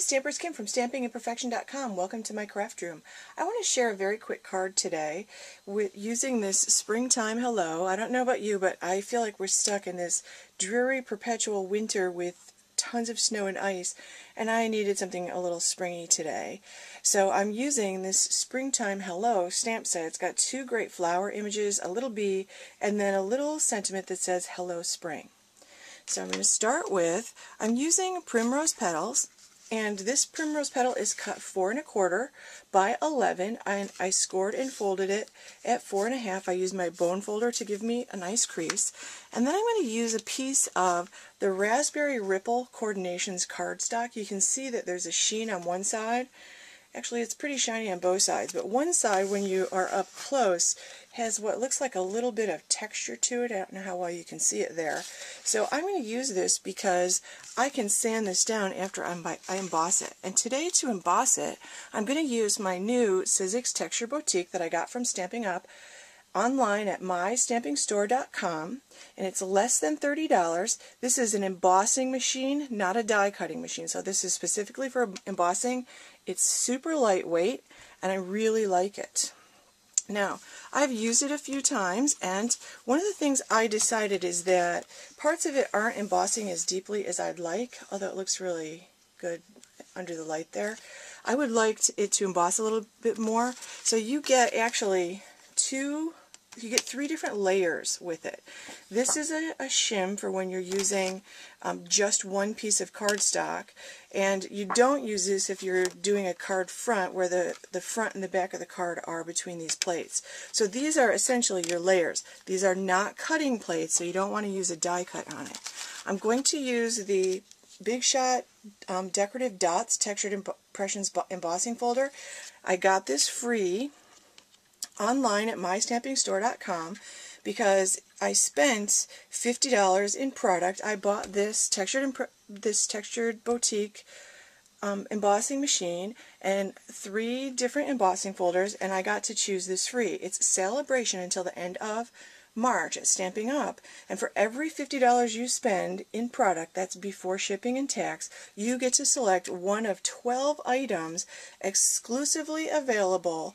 Stampers Kim from stampingandperfection.com. Welcome to my craft room. I want to share a very quick card today with using this springtime hello. I don't know about you, but I feel like we're stuck in this dreary perpetual winter with tons of snow and ice, and I needed something a little springy today. So I'm using this springtime hello stamp set. It's got two great flower images, a little bee, and then a little sentiment that says hello spring. So I'm going to start with, I'm using primrose petals, and this primrose petal is cut 4 1/4 by 11, and I scored and folded it at 4 1/2. I used my bone folder to give me a nice crease, and then I'm going to use a piece of the Raspberry Ripple Coordinations cardstock. You can see that there's a sheen on one side. Actually, it's pretty shiny on both sides, but one side, when you are up close, has what looks like a little bit of texture to it. I don't know how well you can see it there. So I'm going to use this because I can sand this down after I emboss it. And today, to emboss it, I'm going to use my new Sizzix Texture Boutique that I got from Stampin' Up! Online at mystampingstore.com, and it's less than $30. This is an embossing machine, not a die cutting machine, so this is specifically for embossing. It's super lightweight, and I really like it. Now, I've used it a few times, and one of the things I decided is that parts of it aren't embossing as deeply as I'd like, although it looks really good under the light there. I would like it to emboss a little bit more, so you get actually you get 3 different layers with it. This is a shim for when you're using just one piece of cardstock, and you don't use this if you're doing a card front where the front and the back of the card are between these plates. So these are essentially your layers. These are not cutting plates, so you don't want to use a die cut on it. I'm going to use the Big Shot Decorative Dots Textured Impressions Embossing Folder. I got this free online at mystampingstore.com because I spent $50 in product. I bought this textured boutique embossing machine and 3 different embossing folders, and I got to choose this free. It's celebration until the end of March at Stampin' Up! And for every $50 you spend in product, that's before shipping and tax, you get to select one of 12 items exclusively available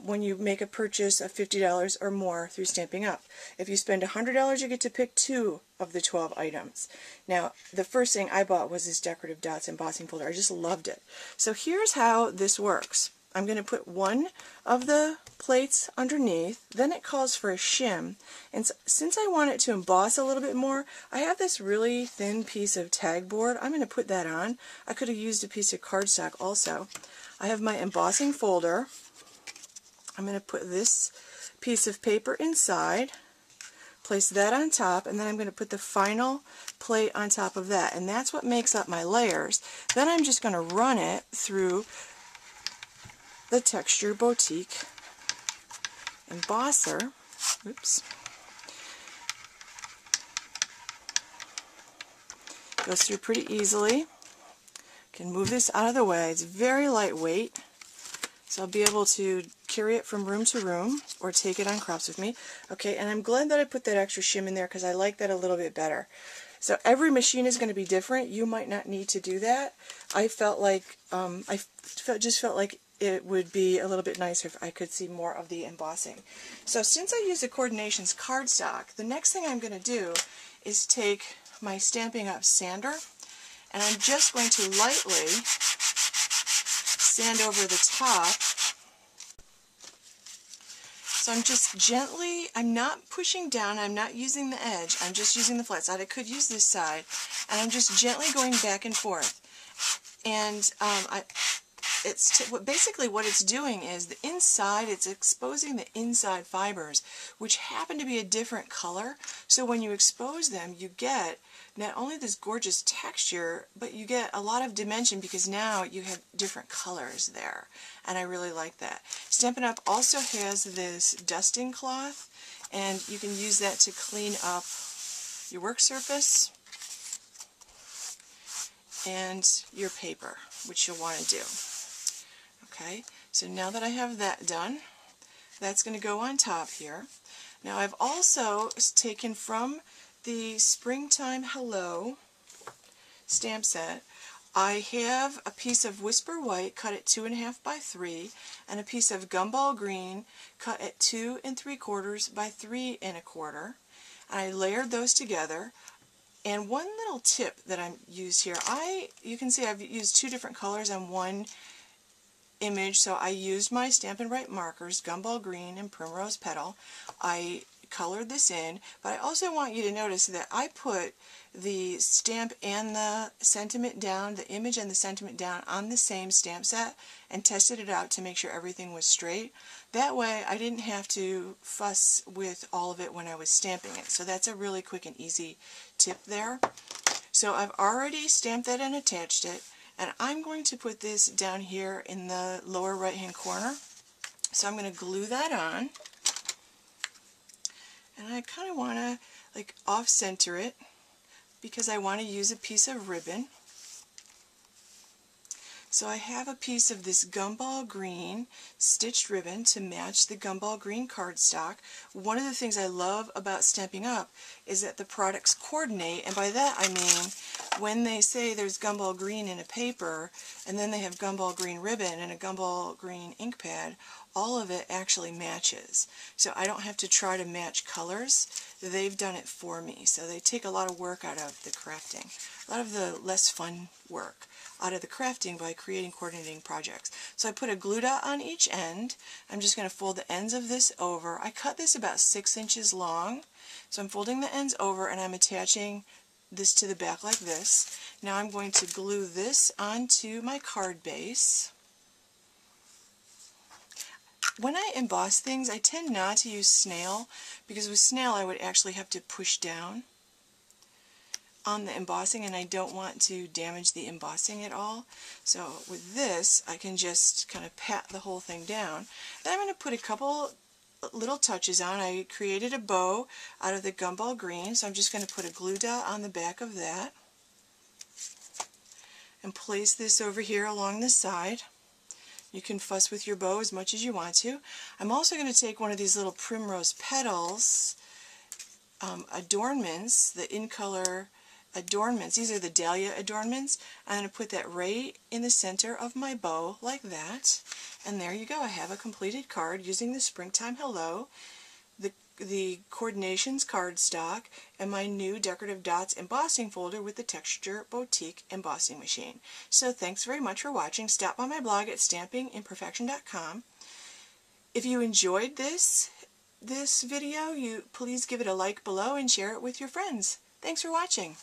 when you make a purchase of $50 or more through Stampin' Up! If you spend $100, you get to pick 2 of the 12 items. Now, the first thing I bought was this Decorative Dots embossing folder. I just loved it. So here's how this works. I'm going to put one of the plates underneath, then it calls for a shim, and since I want it to emboss a little bit more, I have this really thin piece of tag board. I'm going to put that on. I could have used a piece of cardstock also. I have my embossing folder. I'm going to put this piece of paper inside, place that on top, and then I'm going to put the final plate on top of that, and that's what makes up my layers. Then I'm just going to run it through the Texture Boutique embosser. Oops. Goes through pretty easily. Can move this out of the way. It's very lightweight, so I'll be able to carry it from room to room or take it on crops with me. Okay, and I'm glad that I put that extra shim in there because I like that a little bit better. So every machine is going to be different. You might not need to do that. I felt like just felt like it would be a little bit nicer if I could see more of the embossing. So since I use the Coordinations cardstock, the next thing I'm going to do is take my Stampin' Up! Sander, and I'm just going to lightly sand over the top. So I'm just gently, I'm not pushing down, I'm not using the edge, I'm just using the flat side. I could use this side, and I'm just gently going back and forth. And basically what it's doing is the inside, it's exposing the inside fibers, which happen to be a different color. So when you expose them, you get not only this gorgeous texture, but you get a lot of dimension because now you have different colors there. And I really like that. Stampin' Up! Also has this dusting cloth, and you can use that to clean up your work surface and your paper, which you'll want to do. Okay, so now that I have that done, that's going to go on top here. Now I've also taken from the Springtime Hello stamp set, I have a piece of Whisper White cut at 2.5 by 3 and a piece of Gumball Green cut at 2 3/4 by 3 1/4. And I layered those together. And one little tip that I used here, you can see I've used 2 different colors on one image. So I used my Stampin' Right markers, Gumball Green and Primrose Petal. I colored this in, but I also want you to notice that I put the stamp and the sentiment down, the image and the sentiment down on the same stamp set, and tested it out to make sure everything was straight. That way I didn't have to fuss with all of it when I was stamping it. So that's a really quick and easy tip there. So I've already stamped that and attached it, and I'm going to put this down here in the lower right hand corner. So I'm going to glue that on. And I kind of want to like off-center it because I want to use a piece of ribbon. So I have a piece of this Gumball Green stitched ribbon to match the Gumball Green cardstock. One of the things I love about Stampin' Up! Is that the products coordinate, and by that I mean when they say there's Gumball Green in a paper and then they have Gumball Green ribbon and a Gumball Green ink pad, all of it actually matches. So I don't have to try to match colors. They've done it for me. So they take a lot of work out of the crafting, a lot of the less fun work out of the crafting by creating coordinating projects. So I put a glue dot on each end. I'm just going to fold the ends of this over. I cut this about 6 inches long. So I'm folding the ends over and I'm attaching this to the back like this. Now I'm going to glue this onto my card base. When I emboss things, I tend not to use snail, because with snail I would actually have to push down on the embossing, and I don't want to damage the embossing at all. So with this, I can just kind of pat the whole thing down. Then I'm going to put a couple little touches on. I created a bow out of the Gumball Green, so I'm just going to put a glue dot on the back of that and place this over here along the side. You can fuss with your bow as much as you want to. I'm also going to take one of these little Primrose Petals adornments, the in color adornments. These are the dahlia adornments. I'm going to put that right in the center of my bow like that. And there you go. I have a completed card using the Springtime Hello, the Coordinations cardstock, and my new Decorative Dots embossing folder with the Texture Boutique embossing machine. So thanks very much for watching. Stop by my blog at stampingimperfection.com. If you enjoyed this video, please give it a like below and share it with your friends. Thanks for watching.